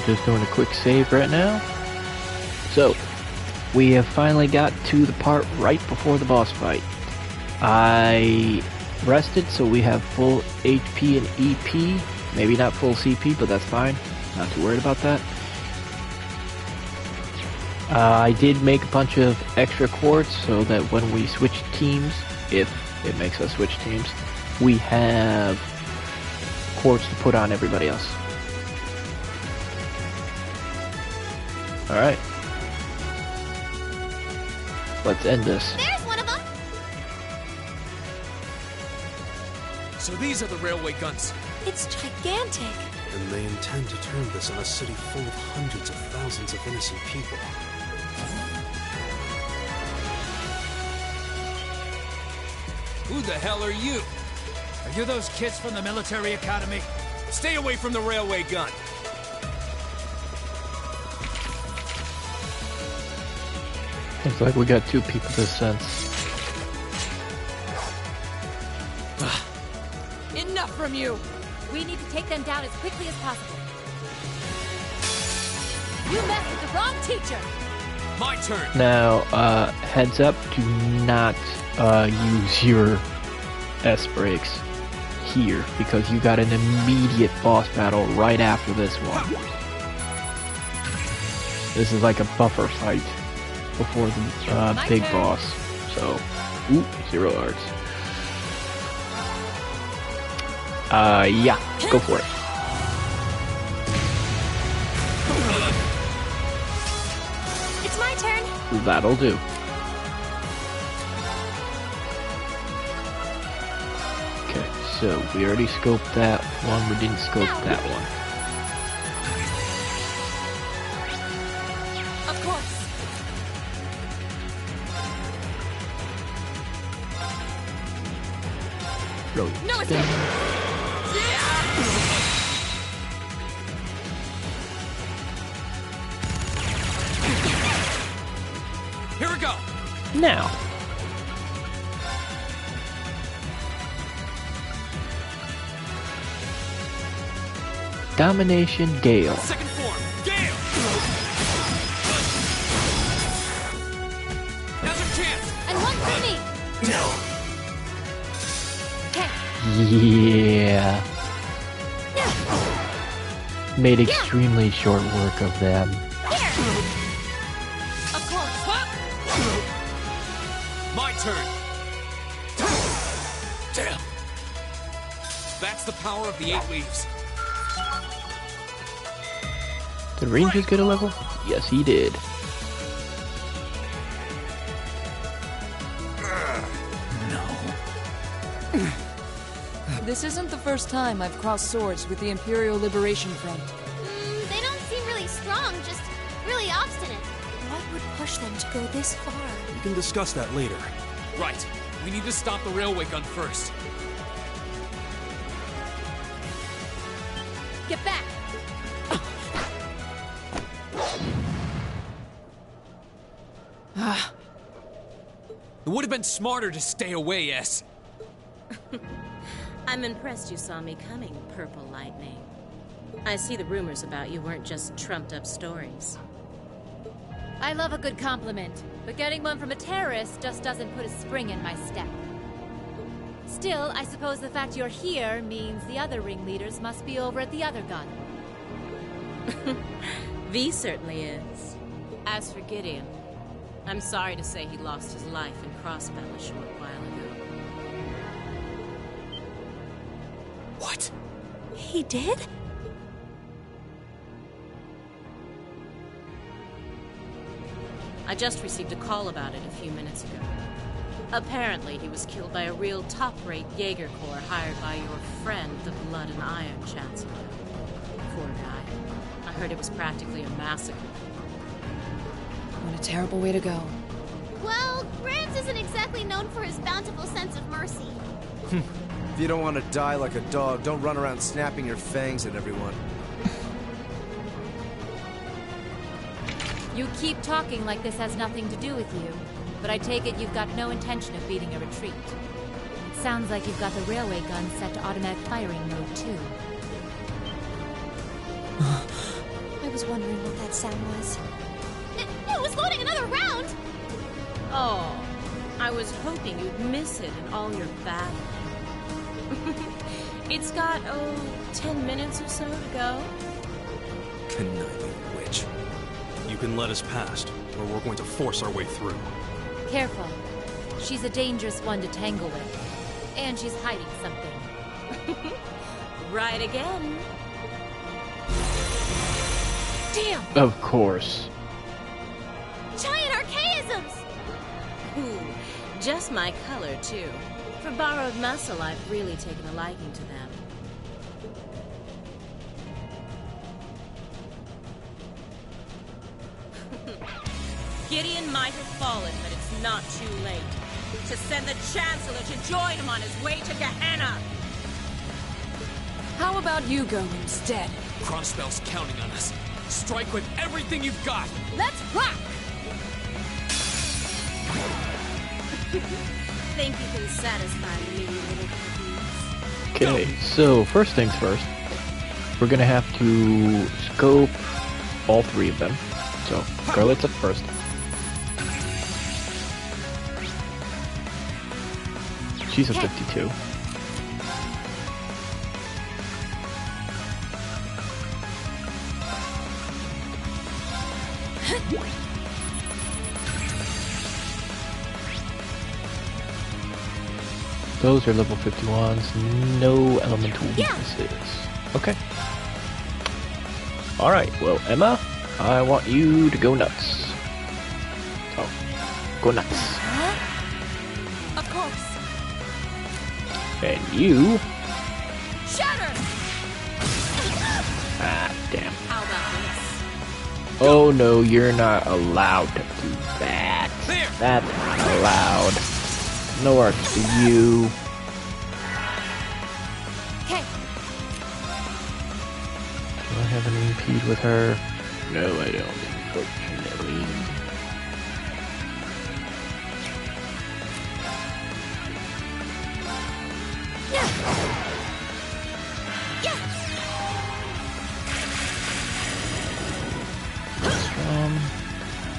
I'm just doing a quick save right now. So, we have finally got to the part right before the boss fight. I rested, so we have full HP and EP. Maybe not full CP, but that's fine. Not too worried about that. I did make a bunch of extra quartz so that when we switch teams, if it makes us switch teams, we have quartz to put on everybody else. Alright. Let's end this. There's one of them! So these are the railway guns. It's gigantic. And they intend to turn this on a city full of hundreds of thousands of innocent people. Who the hell are you? Are you those kids from the military academy? Stay away from the railway gun. Looks like we got two people this sense. Enough from you! We need to take them down as quickly as possible. You messed with the wrong teacher! My turn. Now, heads up, do not use your S-brakes here, because you got an immediate boss battle right after this one. This is like a buffer fight before the big boss. So, ooh, 0 arts. Yeah, go for it. It's my turn. That'll do. Okay, so we already scoped that one, we didn't scope that one. Of course. Really No spin. mistake! Here we go. Now. Domination Gale. Second form. Gale. Now's your chance. And one for me! Yeah. Made extremely short work of them. Of course! My turn. Damn. That's the power of the 8 leaves. Did Rangers get a level? Yes, he did. This isn't the first time I've crossed swords with the Imperial Liberation Front. They don't seem really strong, just really obstinate. What would push them to go this far? We can discuss that later. Right. We need to stop the railway gun first. Get back! It would have been smarter to stay away, S. I'm impressed you saw me coming, Purple Lightning. I see the rumors about you weren't just trumped-up stories. I love a good compliment, but getting one from a terrorist just doesn't put a spring in my step. Still, I suppose the fact you're here means the other ringleaders must be over at the other gun. V certainly is. As for Gideon, I'm sorry to say he lost his life in Crossbell a short while ago. What? He did? I just received a call about it a few minutes ago. Apparently, he was killed by a real top-rate Jaeger Corps hired by your friend, the Blood and Iron Chancellor. Poor guy. I heard it was practically a massacre. What a terrible way to go. Well, Grams isn't exactly known for his bountiful sense of mercy. If you don't want to die like a dog, don't run around snapping your fangs at everyone. You keep talking like this has nothing to do with you, but I take it you've got no intention of beating a retreat. It sounds like you've got the railway gun set to automatic firing mode, too. I was was wondering what that sound was. It was loading another round! Oh, I was hoping you'd miss it in all your battling. It's got, 10 minutes or so to go. Conniving witch. You can let us past, or we're going to force our way through. Careful. She's a dangerous one to tangle with. And she's hiding something. Right again. Damn! Of course. Giant archaisms! Ooh, just my color, too. For borrowed muscle, I've really taken a liking to them. Gideon might have fallen, but it's not too late. To send the Chancellor to join him on his way to Gehenna! How about you go instead? Crossbell's counting on us. Strike with everything you've got! Let's rock! Think you can satisfy me, little cookies? Okay, so first things first. We're gonna have to scope all three of them. So, Scarlet's up first. She's a 52. Those are level 51s, no elemental weaknesses. Okay. Alright, well, Emma, I want you to go nuts. So, go nuts. Of course. And you... Shatter! Ah, damn. How about this? Oh no, you're not allowed to do that. There! That's not allowed. No arcs for you. Okay. Do I have any impede with her? No, I don't, unfortunately.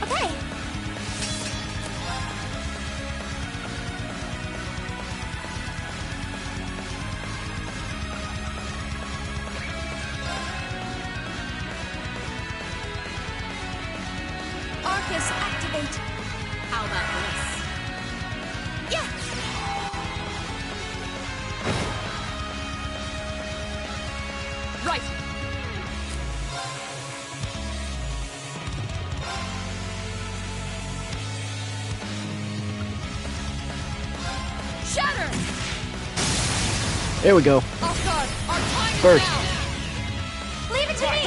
Okay. Arcus, activate. How about this? Yeah. Right. Shatter. There we go. Asgard, our time is First. now. Leave it to me.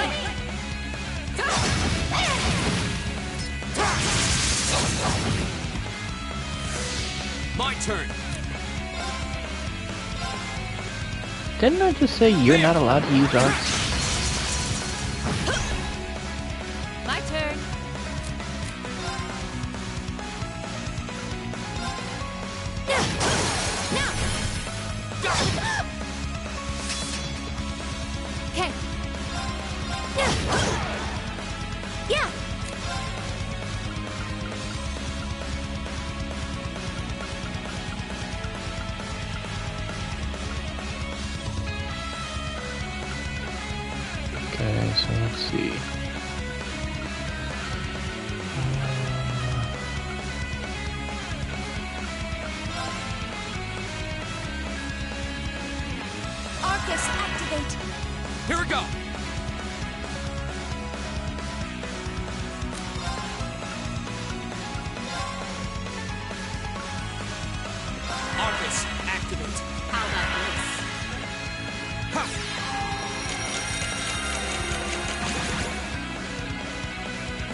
My turn! Didn't I just say you're not allowed to use arcs? My turn. Okay. Yeah. Okay, so let's see. Arcus, activate. Here we go! Arcus, activate! How about this? Ha!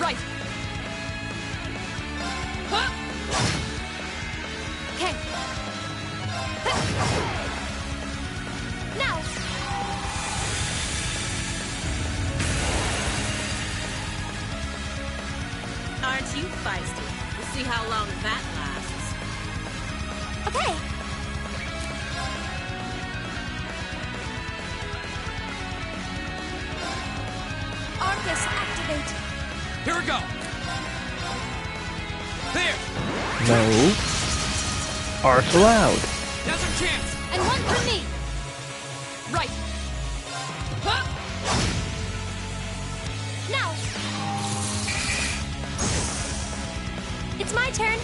Right. Okay. Now. Here we go. There. No. Arts allowed. Now's our chance. And one for me. Right. Huh? Now. It's my turn.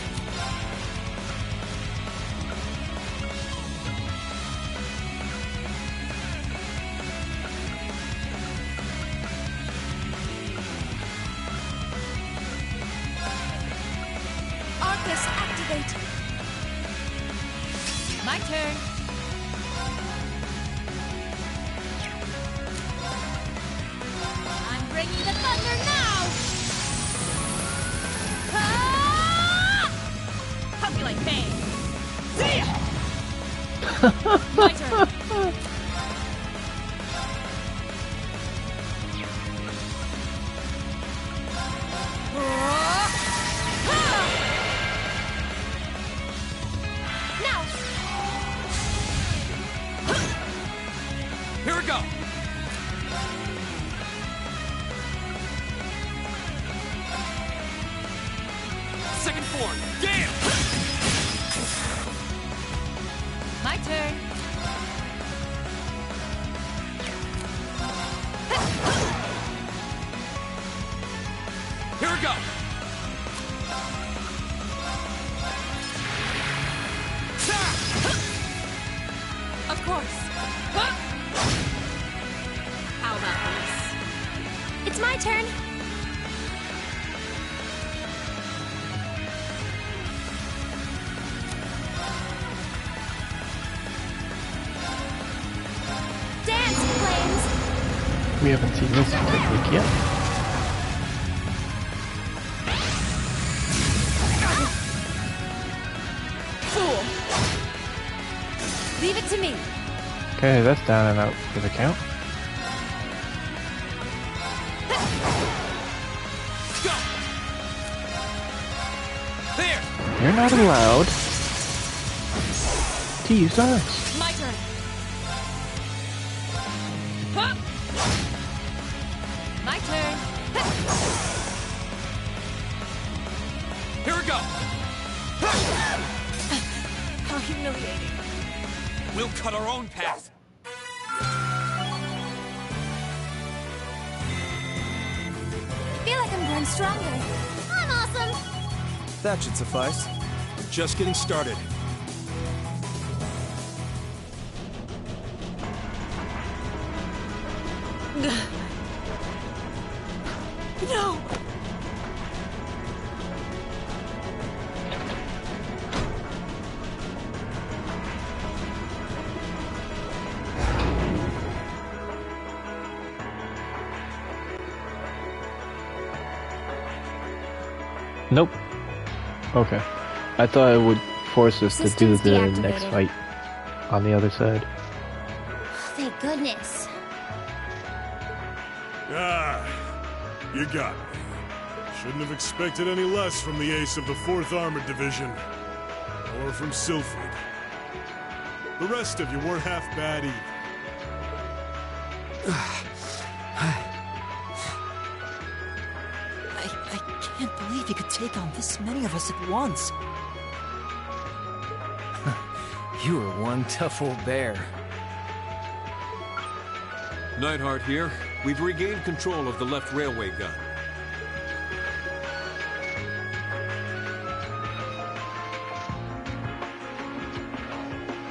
Arcus, activate. My turn. I'm bringing the thunder now. Puppy like pain. See ya. My turn. Now. Here we go. Second form. Damn. My turn. Here we go. Of course. How about this? It's my turn. Dance, flames. We haven't seen this technique yet. Fool. Leave it to me. Okay, that's down and out for the count. Go. There. You're not allowed to use arts. My turn. My turn. Here we go. How humiliating. We'll cut our own path. Feel like I'm growing stronger. I'm awesome. That should suffice. We're just getting started. No. Nope. Okay. I thought it would force us to do Systems the deactivated. next fight on the other side. Thank goodness. Ah, you got me. Shouldn't have expected any less from the ace of the 4th Armored Division. Or from Sylphid. The rest of you weren't half bad either. I can't believe you could take on this many of us at once. You were one tough old bear. Neidhart here. We've regained control of the left railway gun.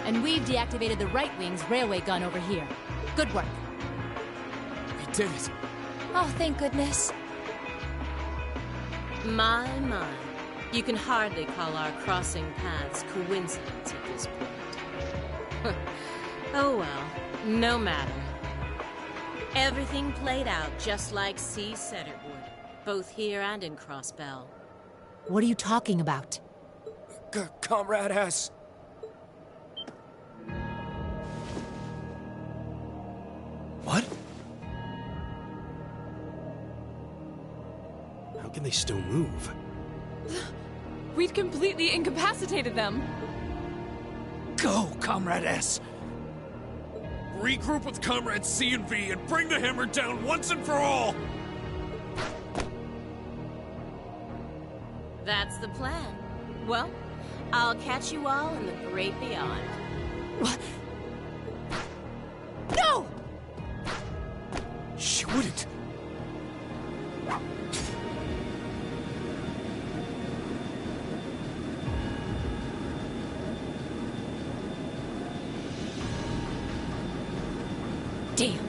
And we've deactivated the right wing's railway gun over here. Good work. We did it. Oh, thank goodness. My. You can hardly call our crossing paths coincidence at this point. Oh well, no matter. Everything played out just like C said it would, both here and in Crossbell. What are you talking about? Comrade S. What? How can they still move? We've completely incapacitated them. Go, Comrade S. Regroup with Comrades C and V and bring the hammer down once and for all! That's the plan. Well, I'll catch you all in the great beyond. What? No! She wouldn't. Damn.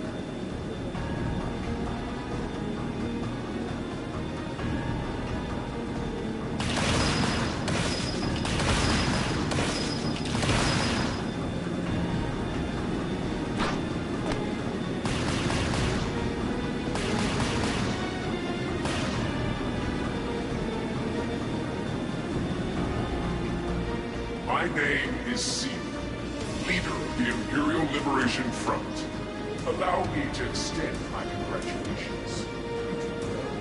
My name is Seal, leader of the Imperial Liberation Front. Allow me to extend my congratulations. You did well,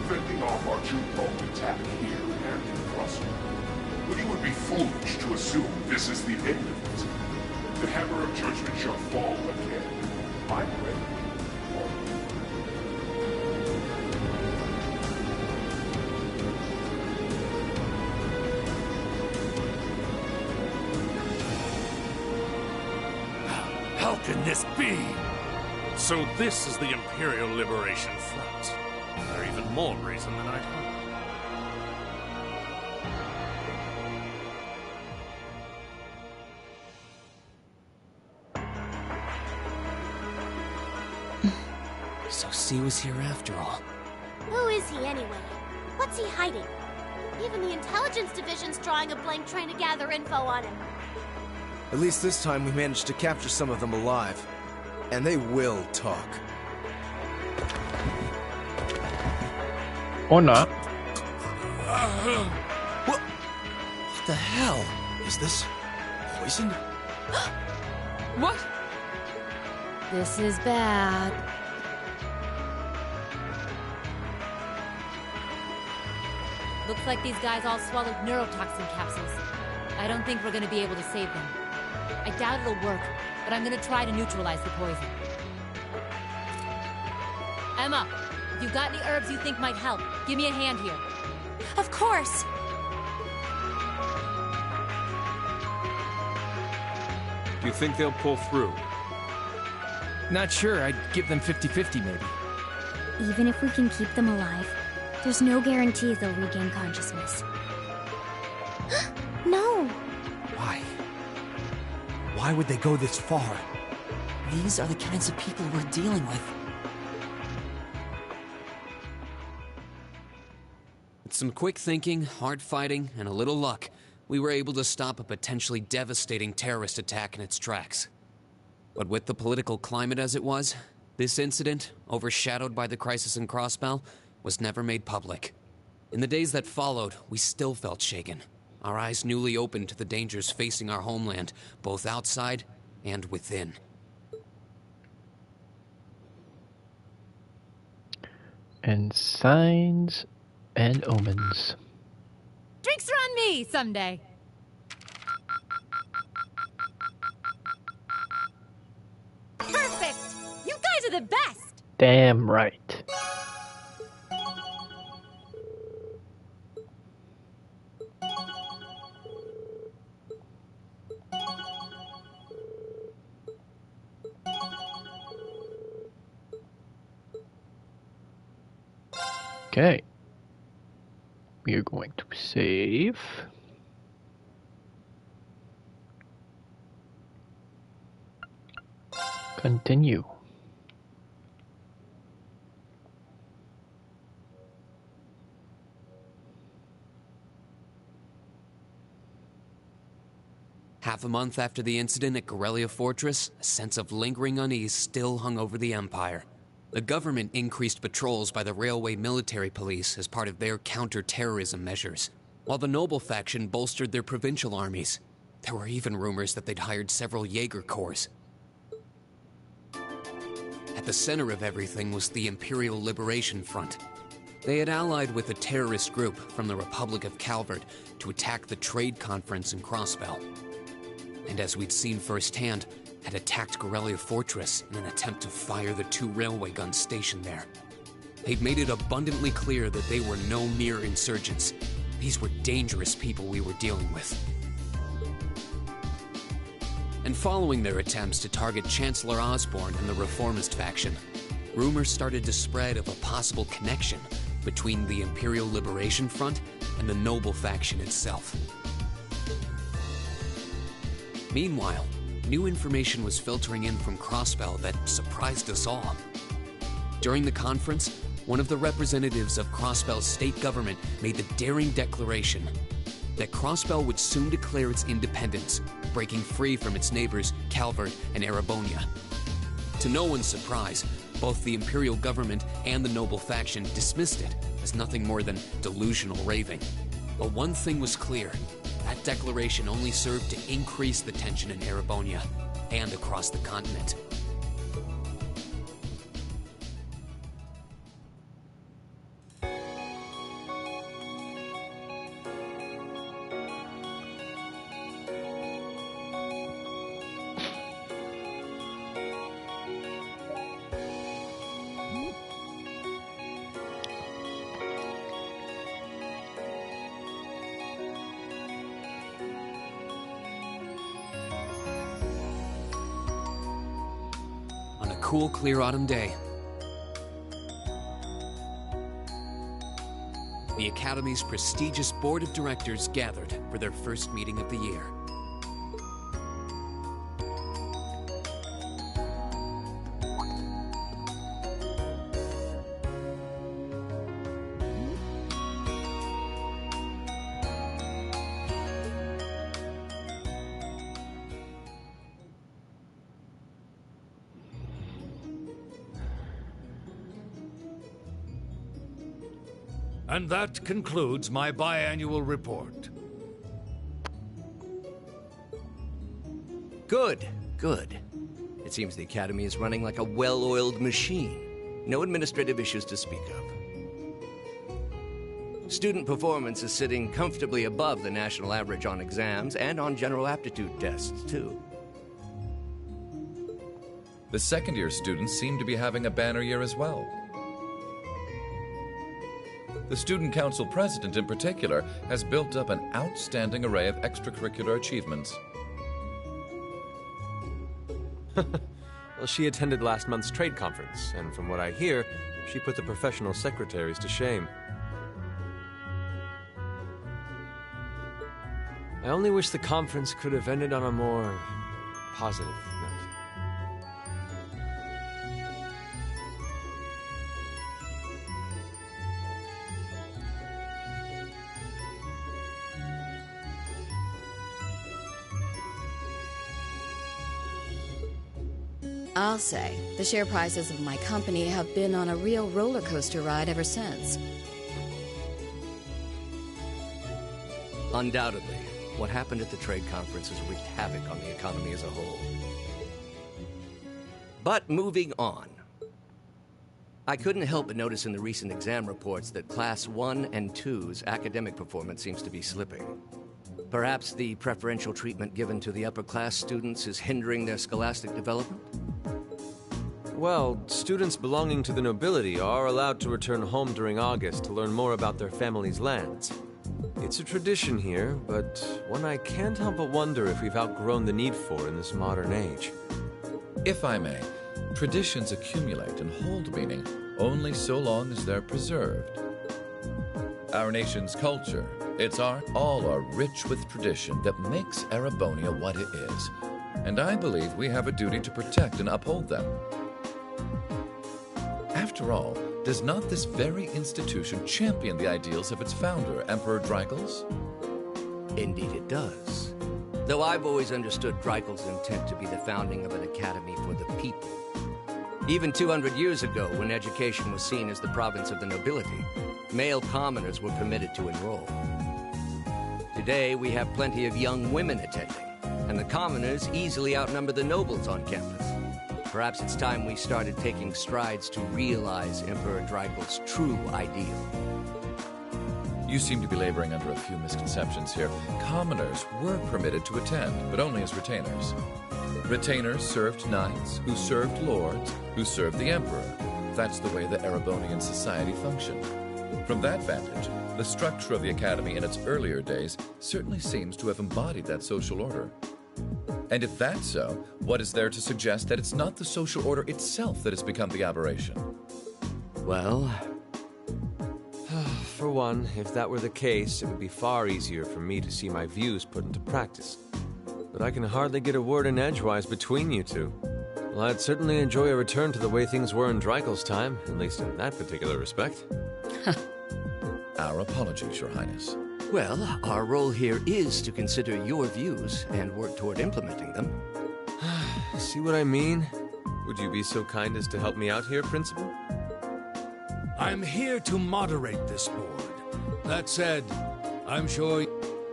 fending off our two-pronged attack here and in Crossroad. But you would be foolish to assume this is the end of it. The hammer of judgment shall fall again. I'm ready. How can this be? So this is the Imperial Liberation Front. For even more reason than I'd hoped. So C was here after all. Who is he anyway? What's he hiding? Even the intelligence division's drawing a blank trying to gather info on him. At least this time we managed to capture some of them alive. And they will talk. Or not. What the hell? Is this poison? What? This is bad. Looks like these guys all swallowed neurotoxin capsules. I don't think we're gonna be able to save them. I doubt it'll work, but I'm gonna try to neutralize the poison. Emma, if you've got any herbs you think might help, give me a hand here. Of course! Do you think they'll pull through? Not sure. I'd give them 50-50 maybe. Even if we can keep them alive, there's no guarantee they'll regain consciousness. No! Why? Why would they go this far? These are the kinds of people we're dealing with. With some quick thinking, hard fighting, and a little luck, we were able to stop a potentially devastating terrorist attack in its tracks. But with the political climate as it was, this incident, overshadowed by the crisis in Crossbell, was never made public. In the days that followed, we still felt shaken, our eyes newly opened to the dangers facing our homeland, both outside and within. And signs and omens. Drinks are on me someday. Perfect! You guys are the best! Damn right. Okay. We are going to save. Continue. Half a month after the incident at Corellia Fortress, a sense of lingering unease still hung over the Empire. The government increased patrols by the Railway Military Police as part of their counter-terrorism measures, while the Noble faction bolstered their provincial armies. There were even rumors that they'd hired several Jaeger Corps. At the center of everything was the Imperial Liberation Front. They had allied with a terrorist group from the Republic of Calvert to attack the trade conference in Crossbell. And as we'd seen firsthand, had attacked Corellia Fortress in an attempt to fire the 2 railway guns stationed there. They'd made it abundantly clear that they were no mere insurgents. These were dangerous people we were dealing with. And following their attempts to target Chancellor Osborn and the Reformist faction, rumors started to spread of a possible connection between the Imperial Liberation Front and the Noble faction itself. Meanwhile, new information was filtering in from Crossbell that surprised us all. During the conference, one of the representatives of Crossbell's state government made the daring declaration that Crossbell would soon declare its independence, breaking free from its neighbors Calvert and Erebonia. To no one's surprise, both the Imperial government and the Noble faction dismissed it as nothing more than delusional raving. But one thing was clear: that declaration only served to increase the tension in Erebonia and across the continent. Cool, clear autumn day, the Academy's prestigious board of directors gathered for their first meeting of the year. And that concludes my biannual report. Good, good. It seems the Academy is running like a well-oiled machine. No administrative issues to speak of. Student performance is sitting comfortably above the national average on exams and on general aptitude tests, too. The second-year students seem to be having a banner year as well. The Student Council President, in particular, has built up an outstanding array of extracurricular achievements. Well, she attended last month's trade conference, and from what I hear, she put the professional secretaries to shame. I only wish the conference could have ended on a more positive note. I'll say, the share prices of my company have been on a real roller coaster ride ever since. Undoubtedly, what happened at the trade conference has wreaked havoc on the economy as a whole. But moving on. I couldn't help but notice in the recent exam reports that Class 1 and 2's academic performance seems to be slipping. Perhaps the preferential treatment given to the upper-class students is hindering their scholastic development? Well, students belonging to the nobility are allowed to return home during August to learn more about their family's lands. It's a tradition here, but one I can't help but wonder if we've outgrown the need for in this modern age. If I may, traditions accumulate and hold meaning only so long as they're preserved. Our nation's culture, its art, all are rich with tradition that makes Erebonia what it is, and I believe we have a duty to protect and uphold them. After all, does not this very institution champion the ideals of its founder, Emperor Dreigels? Indeed it does. Though I've always understood Dreigels' intent to be the founding of an academy for the people. Even 200 years ago, when education was seen as the province of the nobility, male commoners were permitted to enroll. Today, we have plenty of young women attending, and the commoners easily outnumber the nobles on campus. Perhaps it's time we started taking strides to realize Emperor Dreigels' true ideal. You seem to be laboring under a few misconceptions here. Commoners were permitted to attend, but only as retainers. Retainers served knights, who served lords, who served the emperor. That's the way the Erebonian society functioned. From that vantage, the structure of the Academy in its earlier days certainly seems to have embodied that social order. And if that's so, what is there to suggest that it's not the social order itself that has become the aberration? Well, for one, if that were the case, it would be far easier for me to see my views put into practice. But I can hardly get a word in edgewise between you two. Well, I'd certainly enjoy a return to the way things were in Dreikel's time, at least in that particular respect. Our apologies, Your Highness. Well, our role here is to consider your views and work toward implementing them. See what I mean? Would you be so kind as to help me out here, Principal? I'm here to moderate this board. That said, I'm sure...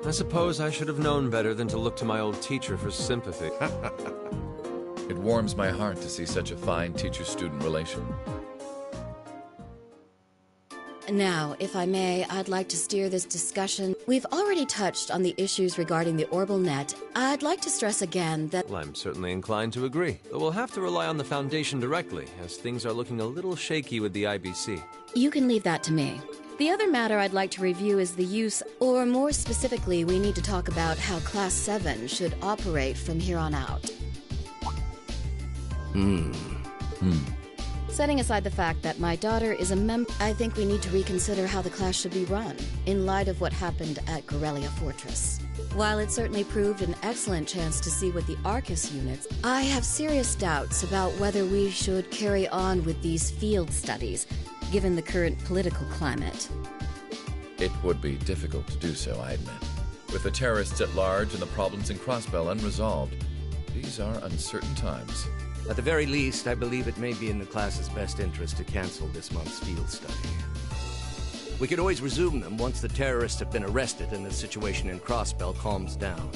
I suppose I should have known better than to look to my old teacher for sympathy. It warms my heart to see such a fine teacher-student relation. Now, if I may, I'd like to steer this discussion. We've already touched on the issues regarding the orbital net. I'd like to stress again that... Well, I'm certainly inclined to agree, but we'll have to rely on the Foundation directly, as things are looking a little shaky with the IBC. You can leave that to me. The other matter I'd like to review is the use, or more specifically, we need to talk about how Class 7 should operate from here on out. Setting aside the fact that my daughter is a member, I think we need to reconsider how the class should be run, in light of what happened at Corellia Fortress. While it certainly proved an excellent chance to see what the Arcus units, I have serious doubts about whether we should carry on with these field studies, given the current political climate. It would be difficult to do so, I admit. With the terrorists at large and the problems in Crossbell unresolved, these are uncertain times. At the very least, I believe it may be in the class's best interest to cancel this month's field study. We could always resume them once the terrorists have been arrested and the situation in Crossbell calms down.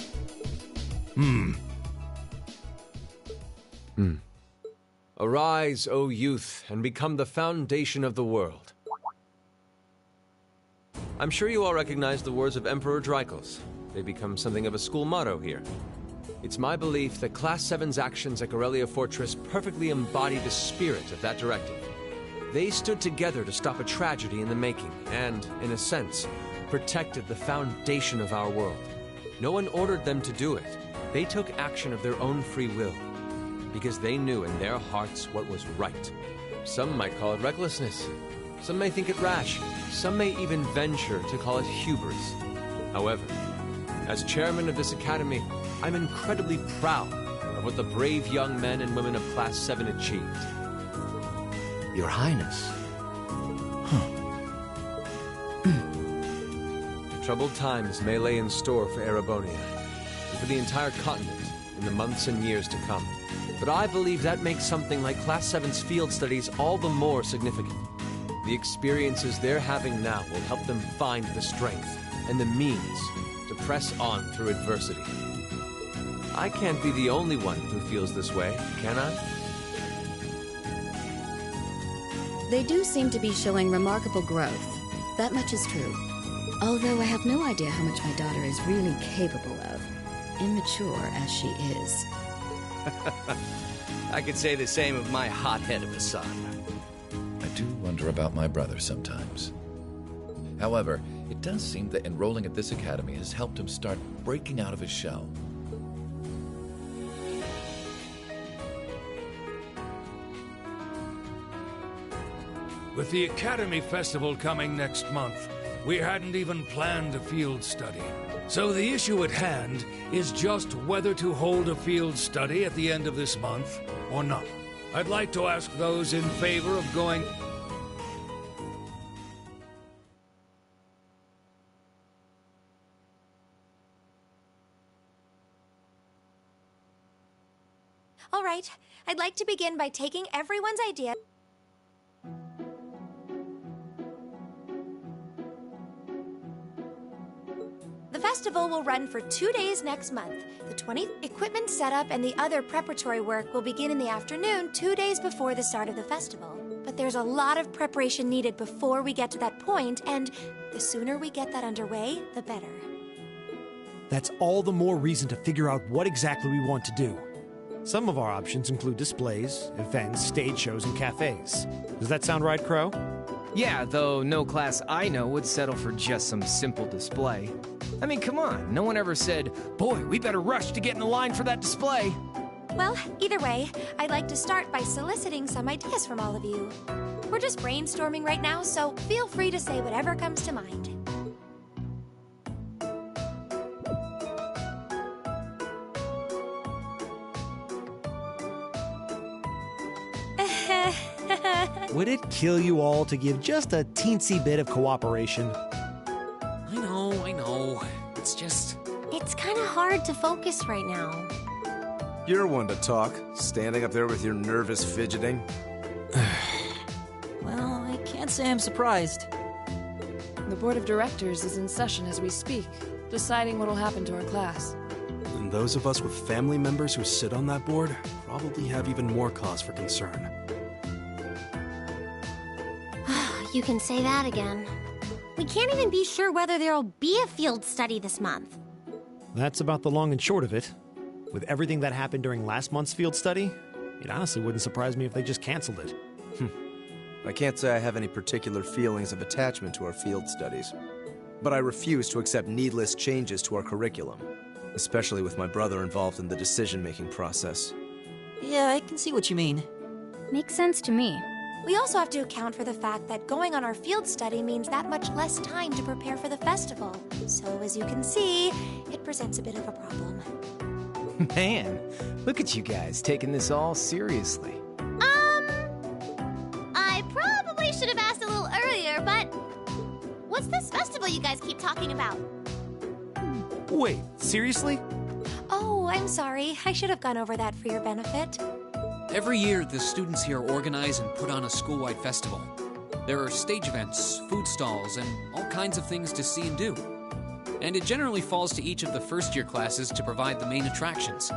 Arise, O youth, and become the foundation of the world. I'm sure you all recognize the words of Emperor Dreikels. They become something of a school motto here. It's my belief that Class 7's actions at Corellia Fortress perfectly embody the spirit of that directive. They stood together to stop a tragedy in the making and, in a sense, protected the foundation of our world. No one ordered them to do it. They took action of their own free will, because they knew in their hearts what was right. Some might call it recklessness. Some may think it rash. Some may even venture to call it hubris. However, as chairman of this academy, I'm incredibly proud of what the brave young men and women of Class 7 achieved. Your Highness. Troubled times may lay in store for Erebonia, and for the entire continent in the months and years to come. But I believe that makes something like Class 7's field studies all the more significant. The experiences they're having now will help them find the strength and the means to press on through adversity. I can't be the only one who feels this way, can I? They do seem to be showing remarkable growth. That much is true. Although I have no idea how much my daughter is really capable of, immature as she is. I could say the same of my hothead of a son. I do wonder about my brother sometimes. However, it does seem that enrolling at this academy has helped him start breaking out of his shell. With the Academy Festival coming next month, we hadn't even planned a field study. So the issue at hand is just whether to hold a field study at the end of this month or not. I'd like to ask those in favor of going... All right, I'd like to begin by taking everyone's idea. The festival will run for 2 days next month. The 20th equipment setup and the other preparatory work will begin in the afternoon 2 days before the start of the festival. But there's a lot of preparation needed before we get to that point, and the sooner we get that underway, the better. That's all the more reason to figure out what exactly we want to do. Some of our options include displays, events, stage shows, and cafes. Does that sound right, Crow? Yeah, though no class I know would settle for just some simple display. I mean, come on, no one ever said, boy, we better rush to get in the line for that display. Well, either way, I'd like to start by soliciting some ideas from all of you. We're just brainstorming right now, so feel free to say whatever comes to mind. Would it kill you all to give just a teensy bit of cooperation? I know. It's just... It's kind of hard to focus right now. You're one to talk, standing up there with your nervous fidgeting. Well, I can't say I'm surprised. The board of directors is in session as we speak, deciding what'll happen to our class. And those of us with family members who sit on that board probably have even more cause for concern. You can say that again. We can't even be sure whether there'll be a field study this month. That's about the long and short of it. With everything that happened during last month's field study, it honestly wouldn't surprise me if they just canceled it. I can't say I have any particular feelings of attachment to our field studies, but I refuse to accept needless changes to our curriculum, especially with my brother involved in the decision-making process. Yeah, I can see what you mean. Makes sense to me. We also have to account for the fact that going on our field study means that much less time to prepare for the festival. So, as you can see, it presents a bit of a problem. Man, look at you guys taking this all seriously. I probably should have asked a little earlier, but what's this festival you guys keep talking about? Wait, seriously? Oh, I'm sorry. I should have gone over that for your benefit. Every year, the students here organize and put on a school-wide festival. There are stage events, food stalls, and all kinds of things to see and do. And it generally falls to each of the first-year classes to provide the main attractions.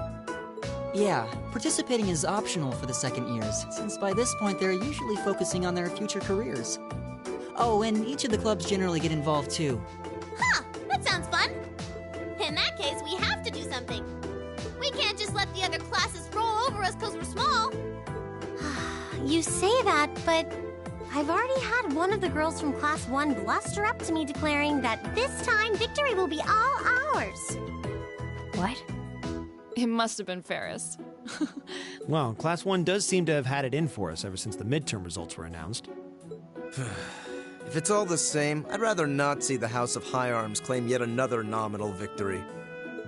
Yeah, participating is optional for the second years, since by this point they're usually focusing on their future careers. Oh, and each of the clubs generally get involved too. Huh, that sounds fun. In that case, we have to do something. We can't just let the other classes roll over us because we're small. You say that, but I've already had one of the girls from Class 1 bluster up to me declaring that this time victory will be all ours. What? It must have been Ferris. Well, Class 1 does seem to have had it in for us ever since the midterm results were announced. If it's all the same, I'd rather not see the House of High Arms claim yet another nominal victory.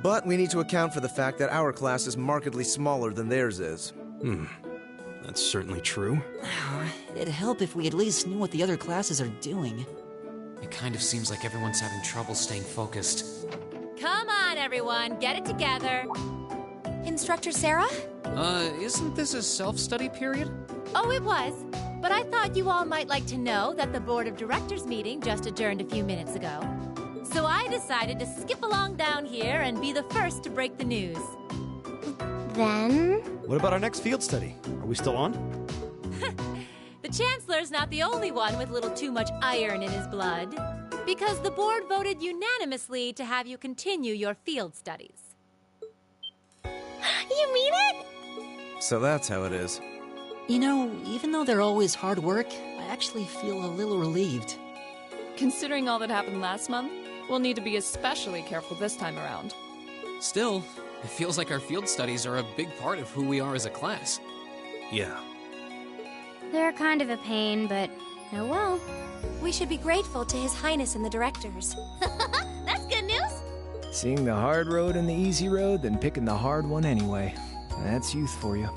But we need to account for the fact that our class is markedly smaller than theirs is. That's certainly true. It'd help if we at least knew what the other classes are doing. It kind of seems like everyone's having trouble staying focused. Come on, everyone, get it together. Instructor Sarah? Isn't this a self-study period? Oh, it was. But I thought you all might like to know that the Board of Directors meeting just adjourned a few minutes ago. So I decided to skip along down here and be the first to break the news. Then? What about our next field study? Are we still on? The Chancellor's not the only one with a little too much iron in his blood, because the board voted unanimously to have you continue your field studies. You mean it? So that's how it is. You know, even though they're always hard work, I actually feel a little relieved. Considering all that happened last month, we'll need to be especially careful this time around. Still, it feels like our field studies are a big part of who we are as a class. Yeah. They're kind of a pain, but oh well. We should be grateful to His Highness and the directors. That's good news. Seeing the hard road and the easy road, then picking the hard one anyway. That's youth for you.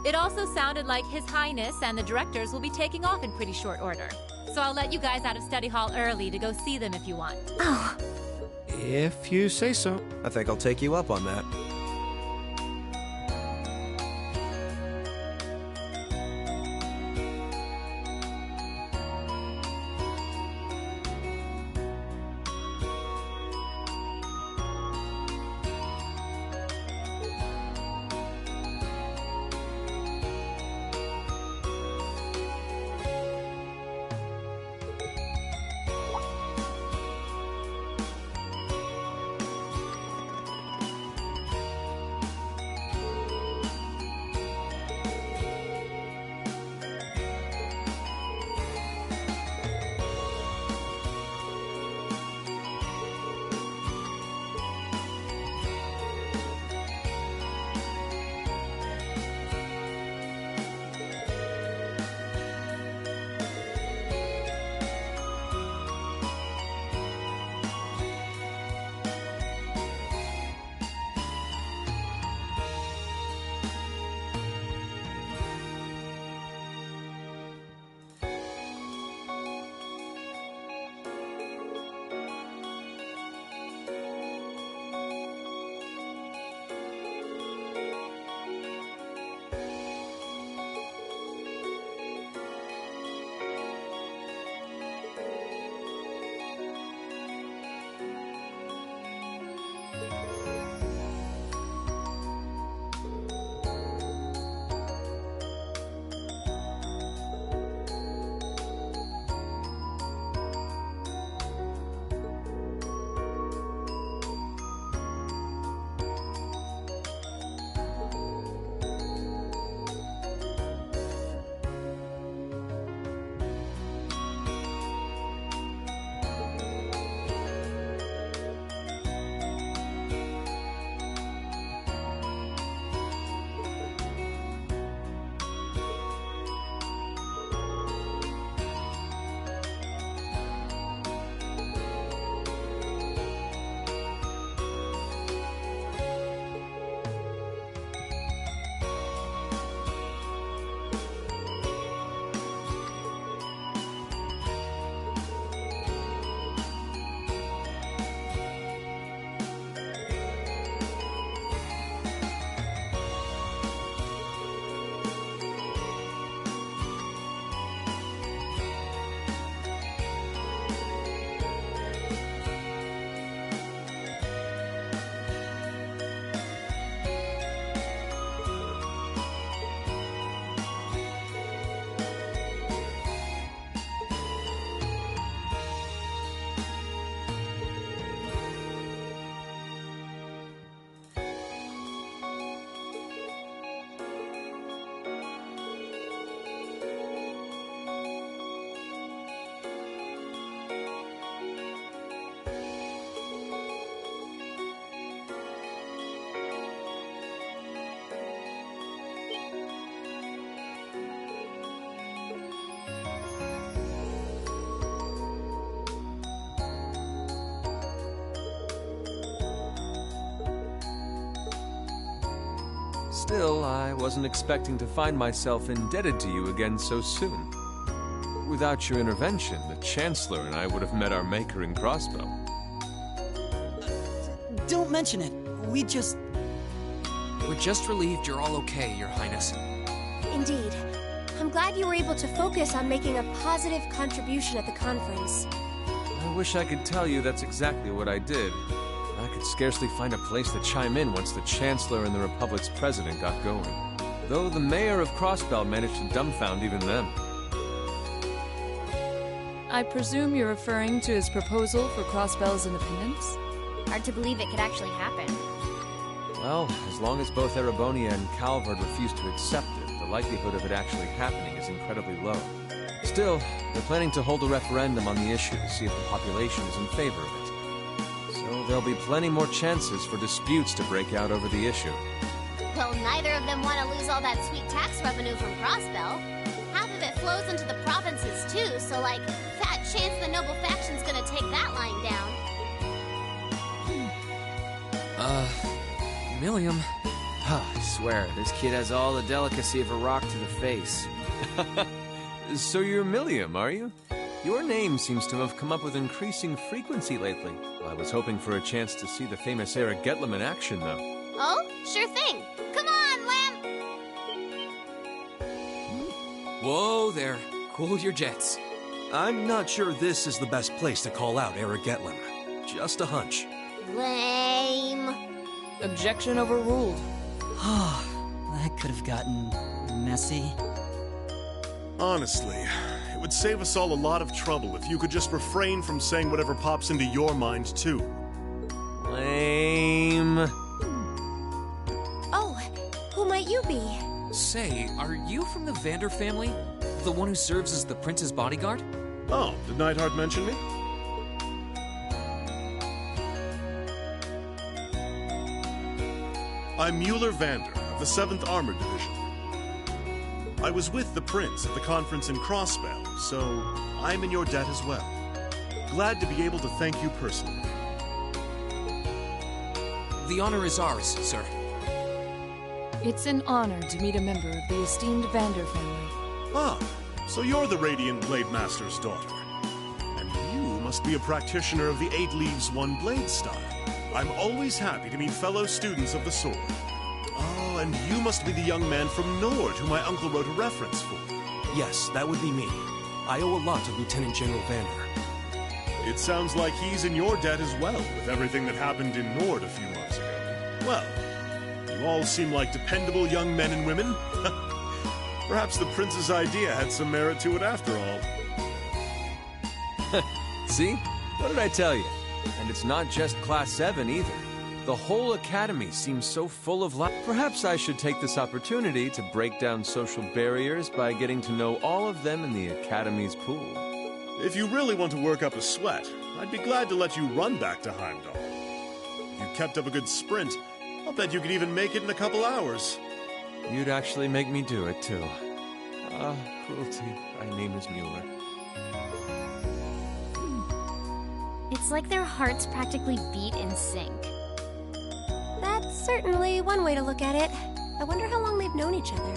It also sounded like His Highness and the directors will be taking off in pretty short order. So I'll let you guys out of study hall early to go see them if you want. Oh. If you say so. I think I'll take you up on that. Still, I wasn't expecting to find myself indebted to you again so soon. Without your intervention, the Chancellor and I would have met our maker in Crossbell. Don't mention it. We're just relieved you're all okay, Your Highness. Indeed. I'm glad you were able to focus on making a positive contribution at the conference. I wish I could tell you that's exactly what I did. I could scarcely find a place to chime in once the Chancellor and the Republic's president got going. Though the mayor of Crossbell managed to dumbfound even them. I presume you're referring to his proposal for Crossbell's independence? Hard to believe it could actually happen. Well, as long as both Erebonia and Calvard refuse to accept it, the likelihood of it actually happening is incredibly low. Still, they're planning to hold a referendum on the issue to see if the population is in favor of it. So there'll be plenty more chances for disputes to break out over the issue. Well, neither of them want to lose all that sweet tax revenue from Crossbell. Half of it flows into the provinces, too, so, like, fat chance the noble faction's gonna take that lying down. Millium. I swear, this kid has all the delicacy of a rock to the face. So you're Millium, are you? Your name seems to have come up with increasing frequency lately. I was hoping for a chance to see the famous Eric Getlem in action, though. Oh, sure thing. Come on, Lamb! Whoa there. Cool your jets. I'm not sure this is the best place to call out Eric Getlem. Just a hunch. Lame. Objection overruled. That could have gotten messy. Honestly, it would save us all a lot of trouble if you could just refrain from saying whatever pops into your mind, too. Lame. Oh, who might you be? Say, are you from the Vander family? The one who serves as the prince's bodyguard? Oh, did Neidhart mention me? I'm Mueller Vander, of the 7th Armored Division. I was with the Prince at the conference in Crossbell, so I'm in your debt as well. Glad to be able to thank you personally. The honor is ours, sir. It's an honor to meet a member of the esteemed Vander family. Ah, so you're the Radiant Blade Master's daughter. And you must be a practitioner of the 8 Leaves, 1 Blade style. I'm always happy to meet fellow students of the sword. Oh, and you must be the young man from Nord who my uncle wrote a reference for. Yes, that would be me. I owe a lot to Lieutenant General Vander. It sounds like he's in your debt as well, with everything that happened in Nord a few months ago. Well, you all seem like dependable young men and women. Perhaps the Prince's idea had some merit to it after all. See? What did I tell you? And it's not just Class 7 either. The whole Academy seems so full of life. Perhaps I should take this opportunity to break down social barriers by getting to know all of them in the Academy's pool. If you really want to work up a sweat, I'd be glad to let you run back to Heimdall. If you kept up a good sprint, I'll bet you could even make it in a couple hours. You'd actually make me do it, too. Ah, cruelty. My name is Mueller. It's like their hearts practically beat in sync. That's certainly one way to look at it. I wonder how long they've known each other.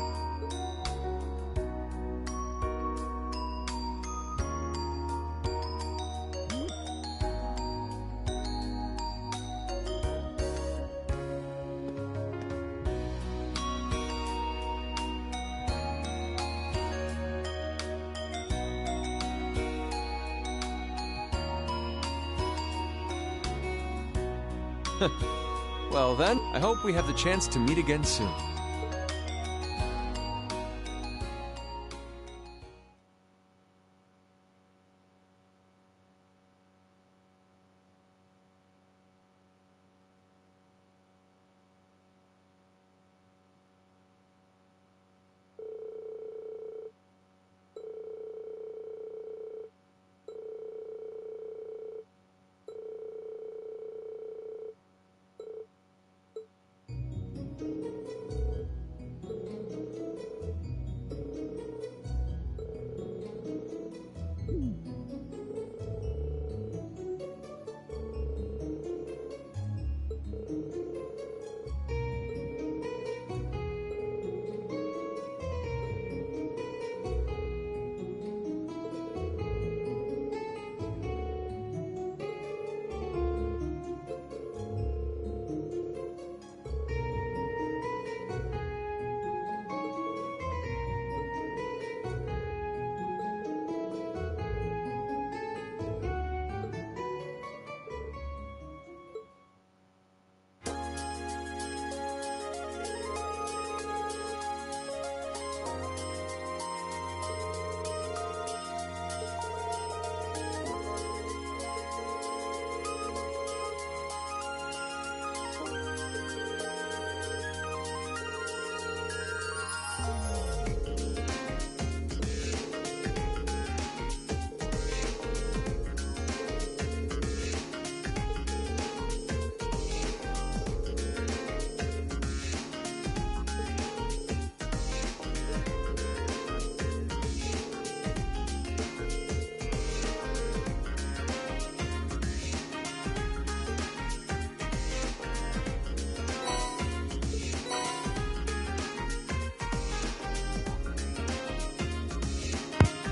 Well then, I hope we have the chance to meet again soon.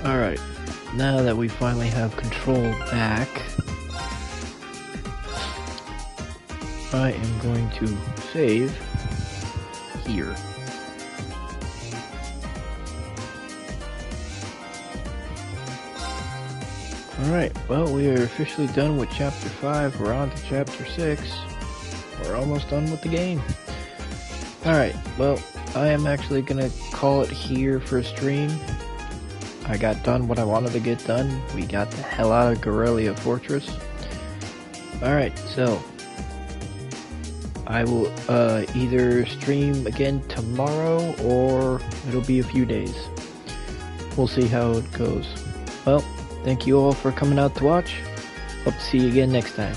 Alright, now that we finally have control back, I am going to save here. Alright, well, we are officially done with Chapter 5. We're on to Chapter 6. We're almost done with the game. Alright, well, I am actually gonna call it here for a stream. I got done what I wanted to get done. We got the hell out of Garrelia Fortress. Alright, so I will either stream again tomorrow or it'll be a few days. We'll see how it goes. Well, thank you all for coming out to watch. Hope to see you again next time.